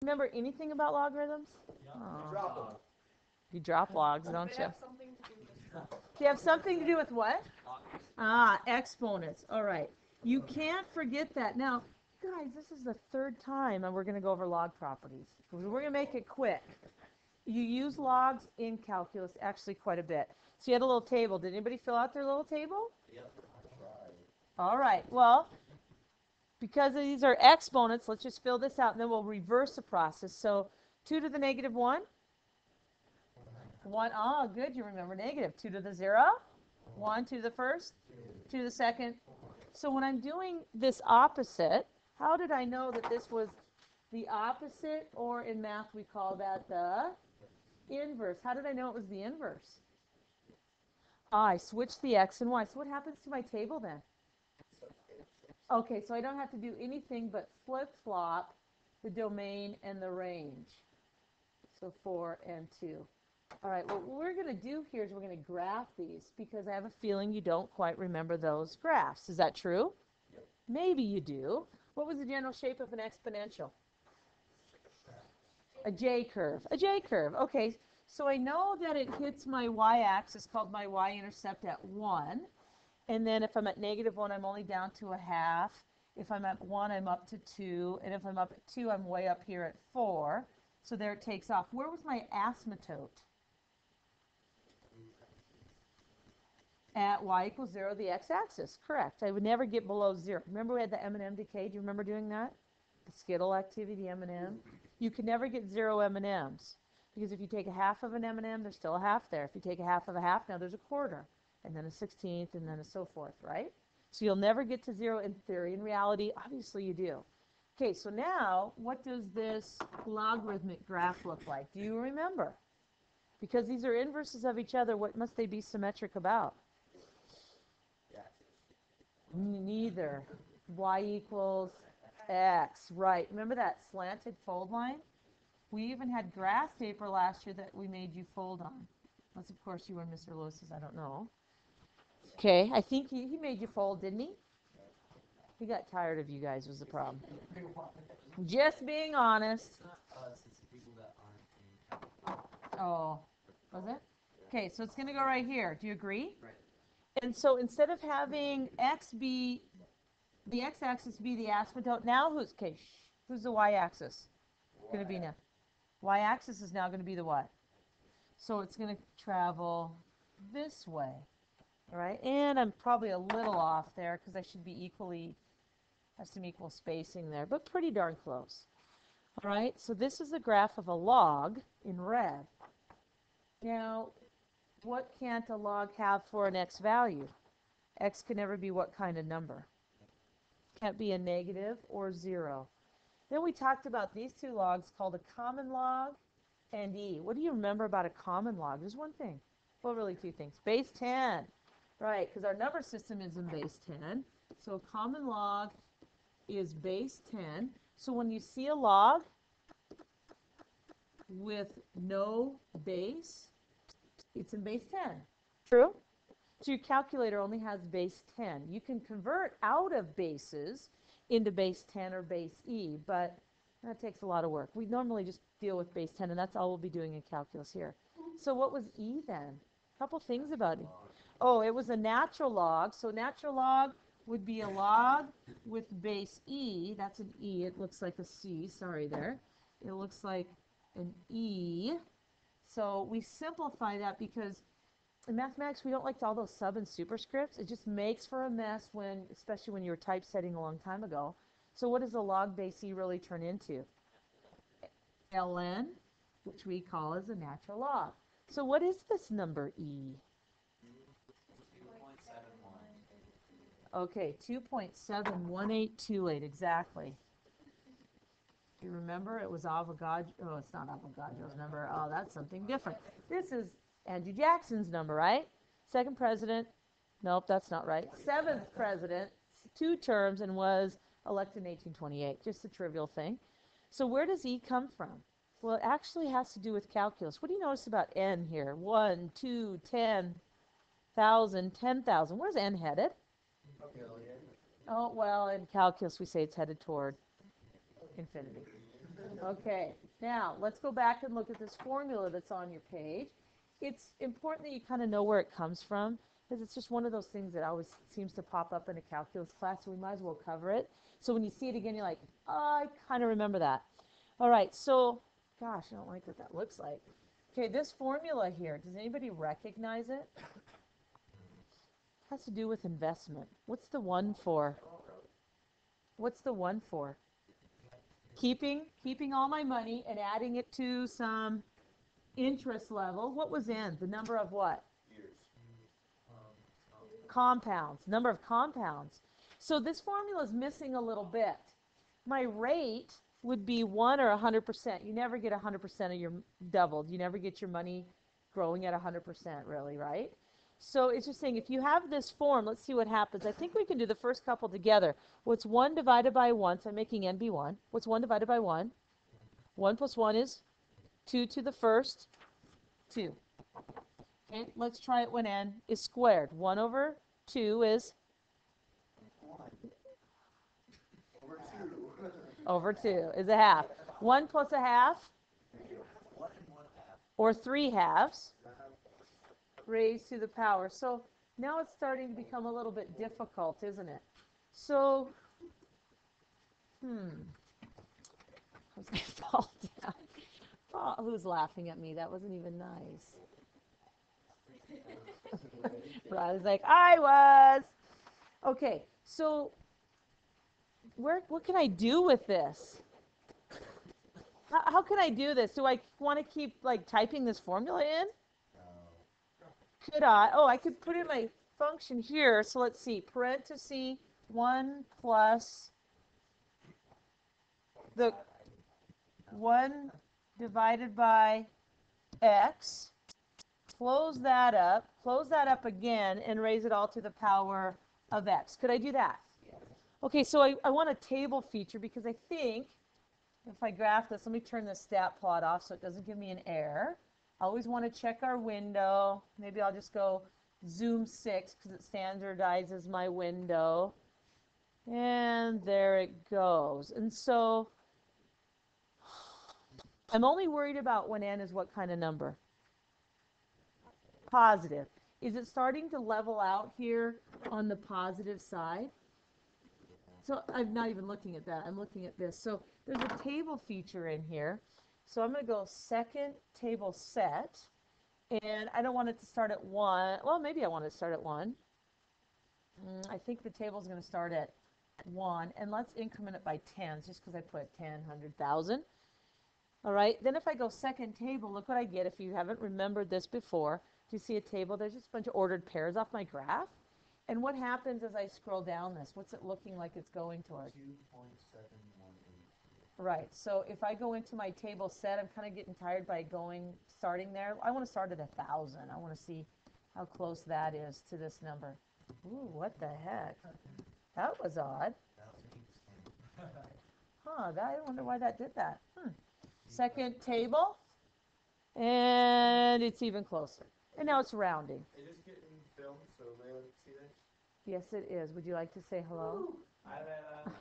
Remember anything about logarithms? Yeah. Oh. Drop them. You drop logs, don't you? Something to do with Do you have something to do with what? Exponents. All right. You can't forget that. Now, guys, this is the third time and we're going to go over log properties. We're going to make it quick. You use logs in calculus actually quite a bit. So you had a little table. Did anybody fill out their little table? Yep. All right. Well, because these are exponents, let's just fill this out and then we'll reverse the process. So 2 to the negative 1. 1. Oh, good. You remember negative. 2 to the 0. 1 to the first. 2 to the second. So when I'm doing this opposite, how did I know that this was the opposite? Or in math, we call that the inverse. How did I know it was the inverse? I switched the x and y. So what happens to my table then? Okay, so I don't have to do anything but flip-flop the domain and the range. So 4 and 2. All right, what we're going to do here is we're going to graph these because I have a feeling you don't quite remember those graphs. Is that true? Yep. Maybe you do. What was the general shape of an exponential? A J-curve. A J-curve. Okay, so I know that it hits my y-axis called my y-intercept at 1. And then if I'm at negative 1, I'm only down to a half. If I'm at 1, I'm up to 2. And if I'm up at 2, I'm way up here at 4. So there it takes off. Where was my asymptote? At y equals 0, the x-axis. Correct. I would never get below 0. Remember we had the M&M decay? Do you remember doing that? The skittle activity, the M&M? You could never get 0 M&Ms. Because if you take a half of an M&M, there's still a half there. If you take a half of a half, now there's a quarter. And then a 16th, and then a so forth, right? So you'll never get to 0 in theory. In reality, obviously you do. Okay, so now, what does this logarithmic graph look like? Do you remember? Because these are inverses of each other, what must they be symmetric about? Neither. Y equals x. Right. Remember that slanted fold line? We even had grass paper last year that we made you fold on. Unless, of course, you were Mr. Lewis's. I don't know. Okay. I think he made you fold, didn't he? He got tired of you guys was the problem. Just being honest. Oh, was it? Okay, so it's going to go right here. Do you agree? Right. And so instead of having x be the x-axis be the asymptote, now who's the y-axis? Going to be now. Y-axis is now going to be the what? So it's going to travel this way. All right, and I'm probably a little off there because I should be have some equal spacing there, but pretty darn close. All right, so this is a graph of a log in red. Now, what can't a log have for an x value? X can never be what kind of number? Can't be a negative or 0. Then we talked about these two logs called a common log and e. What do you remember about a common log? There's one thing. Well, really two things. Base 10. Right, because our number system is in base 10. So a common log is base 10. So when you see a log with no base, it's in base 10. True? So your calculator only has base 10. You can convert out of bases into base 10 or base e, but that takes a lot of work. We normally just deal with base 10, and that's all we'll be doing in calculus here. So what was e then? A couple things about it. Oh, it was a natural log. So natural log would be a log with base e. That's an e. It looks like a c. Sorry there. It looks like an e. So we simplify that because in mathematics, we don't like all those sub and superscripts. It just makes for a mess when, especially when you were typesetting a long time ago. So what does a log base e really turn into? ln, which we call as a natural log. So what is this number e? 2.71. Okay, 2.71828, exactly. You remember it was Avogadro? Oh, it's not Avogadro's number. Oh, that's something different. This is Andrew Jackson's number, right? Second president. Nope, that's not right. Seventh president, 2 terms, and was elected in 1828. Just a trivial thing. So where does E come from? Well, it actually has to do with calculus. What do you notice about N here? 1, 2, 10,000, 10,000. Where's N headed? Oh, well, in calculus we say it's headed toward infinity. Okay, now let's go back and look at this formula that's on your page. It's important that you kind of know where it comes from, because it's just one of those things that always seems to pop up in a calculus class, so we might as well cover it. So when you see it again, you're like, oh, I kind of remember that. All right, so, gosh, I don't like what that looks like. Okay, this formula here, does anybody recognize it? It has to do with investment. What's the one for? What's the one for? Keeping all my money and adding it to some interest level. What was in? The number of what? Years. Compounds. Number of compounds. So this formula is missing a little bit. My rate would be 1 or 100%. You never get 100% of your doubled. You never get your money growing at 100% really, right? So it's just saying if you have this form, let's see what happens. I think we can do the first couple together. What's 1 divided by 1? So I'm making n be 1. What's 1 divided by 1? 1 plus 1 is 2 to the first 2. Okay, let's try it when n is squared. 1 over 2 is? Over 2 is a half. 1 plus a half? Or 3 halves? Raised to the power. So now it's starting to become a little bit difficult, isn't it? So, I was going to fall down. Oh, who's laughing at me? That wasn't even nice. Riley's like, I was. Okay, so what can I do with this? How can I do this? Do I want to keep like typing this formula in? Could I? Oh, I could put in my function here. So let's see. Parenthesis 1 plus the 1 divided by x. Close that up again, and raise it all to the power of x. Could I do that? Okay, so I want a table feature because I think if I graph this, let me turn the stat plot off so it doesn't give me an error. I always want to check our window. Maybe I'll just go zoom 6 because it standardizes my window. And there it goes. And so I'm only worried about when n is what kind of number? Positive. Is it starting to level out here on the positive side? So I'm not even looking at that. I'm looking at this. So there's a table feature in here. So I'm going to go second table set. And I don't want it to start at 1. Well, maybe I want it to start at 1. I think the table is going to start at 1. And let's increment it by 10s just because I put 10, 100,000. All right. Then if I go second table, look what I get if you haven't remembered this before. Do you see a table? There's just a bunch of ordered pairs off my graph. And what happens as I scroll down this? What's it looking like it's going toward? 2.718. Right. So if I go into my table set, I'm kind of getting tired by starting there. I want to start at 1,000. I want to see how close that is to this number. Ooh, what the heck? That was odd. I wonder why that did that. Second table. And it's even closer. And now it's rounding. Is this getting filmed so LaiLa can see this? Yes, it is. Would you like to say hello? Hi, LaiLa.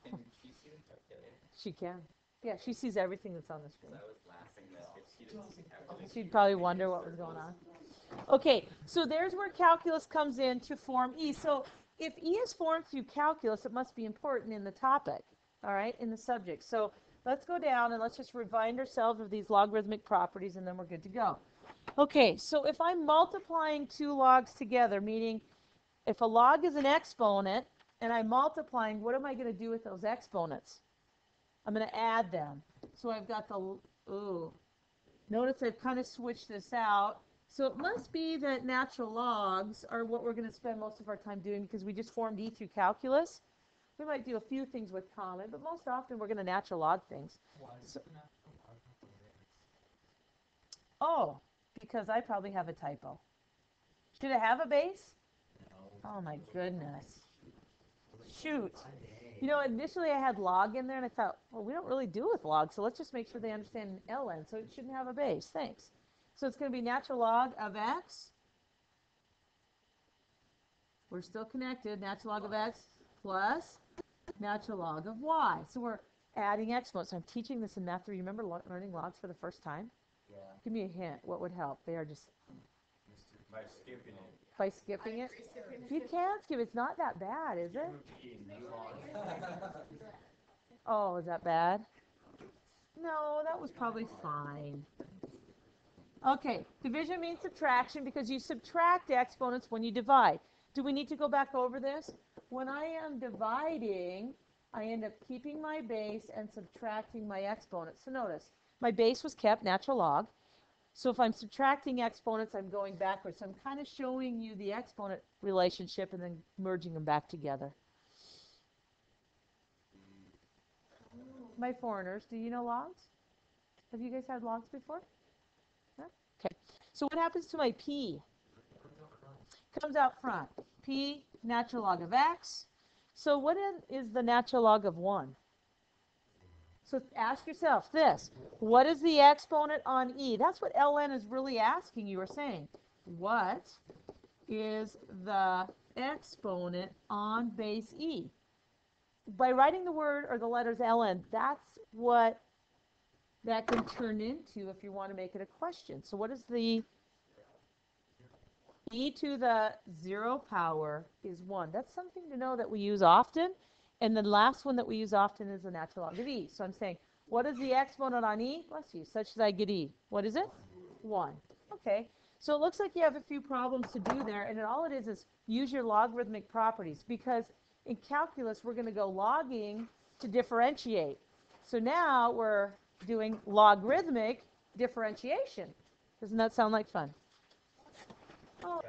Can she see the calculator? She can. Yeah, she sees everything that's on the screen. I was laughing that if she didn't see the calculator. She'd probably wonder what was going on. Okay, so there's where calculus comes in to form E. So if E is formed through calculus, it must be important in the topic, all right, in the subject. So let's go down and let's just remind ourselves of these logarithmic properties, and then we're good to go. Okay, so if I'm multiplying two logs together, meaning if a log is an exponent and I'm multiplying, what am I going to do with those exponents? I'm going to add them. So I've got notice I've kind of switched this out. So it must be that natural logs are what we're going to spend most of our time doing because we just formed E through calculus. We might do a few things with common, but most often we're going to natural log things. Why is So, it natural log for x? oh, because I probably have a typo. Should it have a base? No. Oh my goodness. Shoot. You know, initially I had log in there and I thought, well, we don't really do with log, so let's just make sure they understand ln, so it shouldn't have a base. Thanks. So it's going to be natural log of x. We're still connected. Natural log of x plus natural log of y. So we're adding exponents. I'm teaching this in math 3. You remember learning logs for the first time? Yeah. Give me a hint. What would help? They are just By skipping it. by skipping it. You can skip. It's not that bad, is it? Oh, is that bad? No, that was probably fine. Okay, division means subtraction because you subtract exponents when you divide. Do we need to go back over this? When I am dividing, I end up keeping my base and subtracting my exponents. So notice, my base was kept, natural log. So if I'm subtracting exponents, I'm going backwards. So I'm kind of showing you the exponent relationship and then merging them back together. My foreigners, do you know logs? Have you guys had logs before? No? Okay. So what happens to my p? Comes out front. P, natural log of x. So what is the natural log of 1? So ask yourself this. What is the exponent on e? That's what ln is really asking you or saying. What is the exponent on base e? By writing the word or the letters ln, that's what that can turn into if you want to make it a question. So what is the e to the 0 power is 1. That's something to know that we use often. And the last one that we use often is the natural log of e. So I'm saying, what is the exponent on e? Bless you, such that I get e. What is it? 1. Okay. So it looks like you have a few problems to do there. And all it is use your logarithmic properties. Because in calculus, we're going to go logging to differentiate. So now we're doing logarithmic differentiation. Doesn't that sound like fun? Oh.